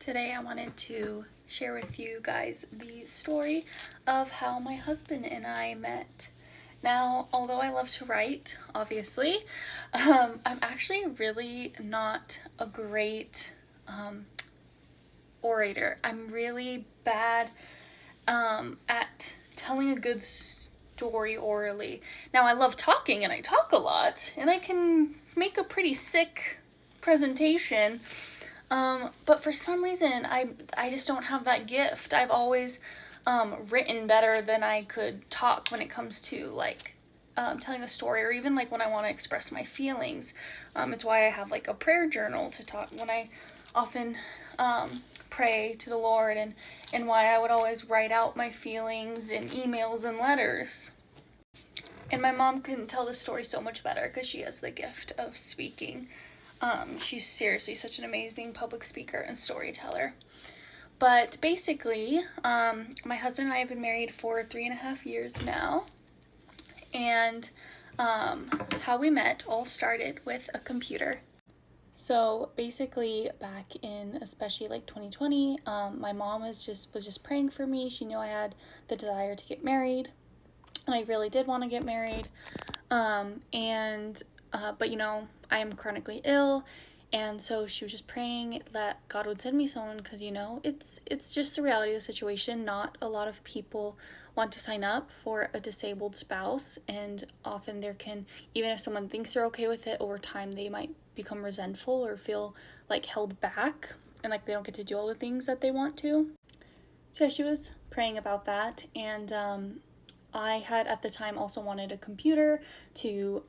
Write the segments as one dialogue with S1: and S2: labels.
S1: Today I wanted to share with you guys the story of how my husband and I met. Now, although I love to write, obviously, I'm actually really not a great orator. I'm really bad at telling a good story orally. Now, I love talking and I talk a lot and I can make a pretty sick presentation. But for some reason, I just don't have that gift. I've always written better than I could talk when it comes to telling a story, or even when I want to express my feelings. It's why I have a prayer journal to talk when I often pray to the Lord, and why I would always write out my feelings in emails and letters. And my mom couldn't tell the story so much better because she has the gift of speaking. She's seriously such an amazing public speaker and storyteller. But basically, my husband and I have been married for 3.5 years now. And how we met all started with a computer. So basically, back in especially 2020, my mom was just praying for me. She knew I had the desire to get married, and I really did want to get married. But I am chronically ill, and so she was just praying that God would send me someone, because it's just the reality of the situation. Not a lot of people want to sign up for a disabled spouse, and often even if someone thinks they're okay with it, over time they might become resentful or feel held back, and they don't get to do all the things that they want to. So she was praying about that, and I had at the time also wanted a computer to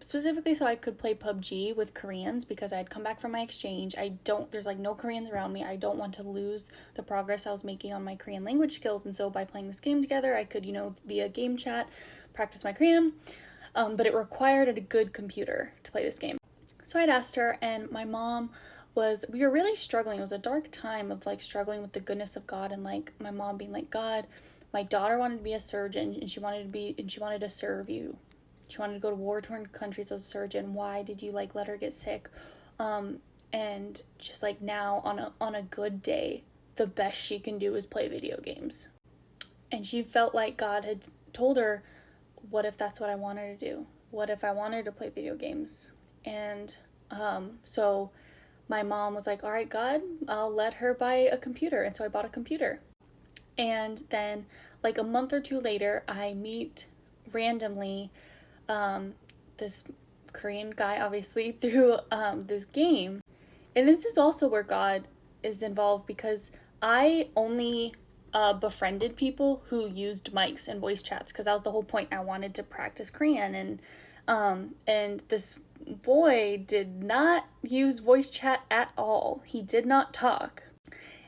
S1: specifically so I could play PUBG with Koreans, because I had come back from my exchange. There's no Koreans around me. I don't want to lose the progress I was making on my Korean language skills, and so by playing this game together, I could, via game chat, practice my Korean, but it required a good computer to play this game. So I'd asked her, and my mom we were really struggling. It was a dark time of struggling with the goodness of God, and my mom being God, my daughter wanted to be a surgeon, and she wanted to serve you. She wanted to go to war-torn countries as a surgeon. Why did you let her get sick? And just now on a good day, the best she can do is play video games. And she felt like God had told her, what if that's what I wanted to do? What if I wanted to play video games? And so my mom was all right, God, I'll let her buy a computer. And so I bought a computer. And then a month or two later, I meet randomly this Korean guy, obviously, through this game. And this is also where God is involved, because I only befriended people who used mics and voice chats, because that was the whole point. I wanted to practice Korean, and this boy did not use voice chat at all. He did not talk.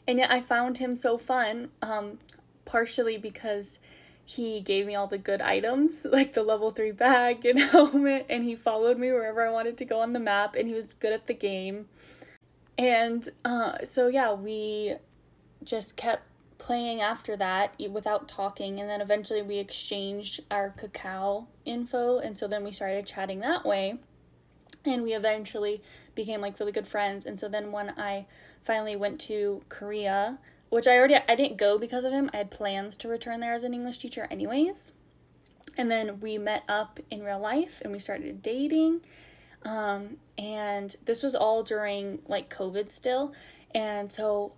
S1: And yet I found him so fun, partially because he gave me all the good items, like the level 3 bag and helmet, and he followed me wherever I wanted to go on the map, and he was good at the game. And so yeah, we just kept playing after that without talking, and then eventually we exchanged our Kakao info, and so then we started chatting that way, and we eventually became really good friends. And so then when I finally went to Korea, which I didn't go because of him. I had plans to return there as an English teacher anyways. And then we met up in real life and we started dating. And this was all during COVID still. And so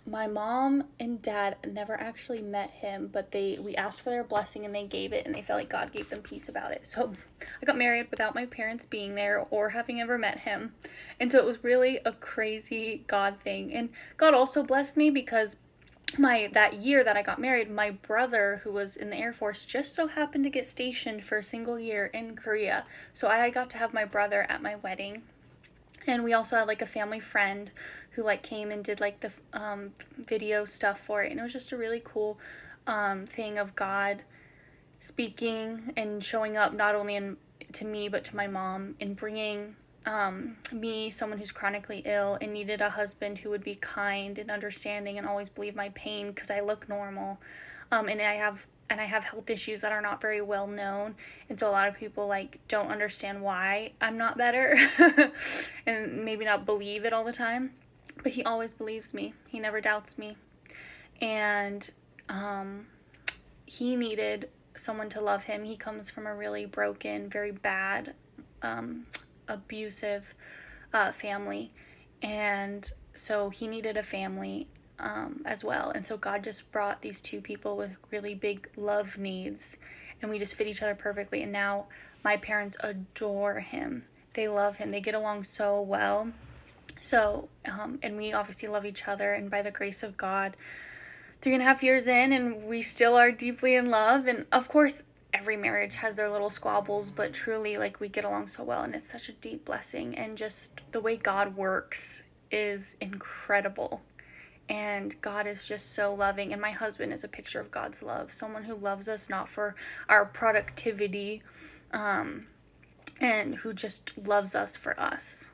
S1: my mom and dad never actually met him, but we asked for their blessing and they gave it, and they felt like God gave them peace about it. So I got married without my parents being there or having ever met him. And so it was really a crazy God thing. And God also blessed me, because that year that I got married, my brother, who was in the Air Force, just so happened to get stationed for a single year in Korea. So I got to have my brother at my wedding. And we also had a family friend who came and did the video stuff for it. And it was just a really cool thing of God speaking and showing up not only to me but to my mom, and bringing me, someone who's chronically ill and needed a husband who would be kind and understanding and always believe my pain, because I look normal, and I have health issues that are not very well known, and so a lot of people don't understand why I'm not better and maybe not believe it all the time. but he always believes me. He never doubts me. And he needed someone to love him. He comes from a really broken, very bad, abusive family. And so he needed a family as well. And so God just brought these two people with really big love needs, and we just fit each other perfectly. And now my parents adore him. They love him. They get along so well. So, and we obviously love each other. And by the grace of God, 3.5 years in, and we still are deeply in love. And of course, every marriage has their little squabbles, but truly, like, we get along so well, and it's such a deep blessing. And just the way God works is incredible. And God is just so loving. And my husband is a picture of God's love. Someone who loves us not for our productivity, and who just loves us for us.